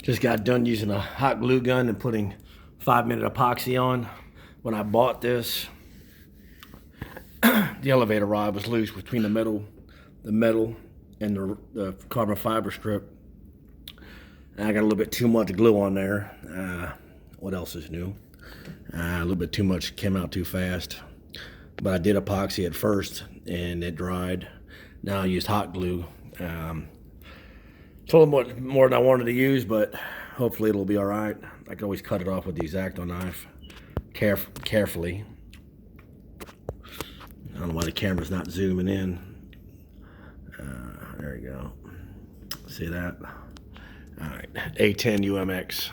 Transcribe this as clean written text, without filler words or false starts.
Just got done using a hot glue gun and putting 5-minute epoxy on. When I bought this, the elevator rod was loose between the metal and the carbon fiber strip. And I got a little bit too much glue on there. What else is new? A little bit too much came out too fast. But I did epoxy at first and it dried. Now I used hot glue. It's a little more than I wanted to use, but hopefully it'll be all right. I can always cut it off with the X-Acto knife carefully. I don't know why the camera's not zooming in. There you go. See that? All right, A10 UMX.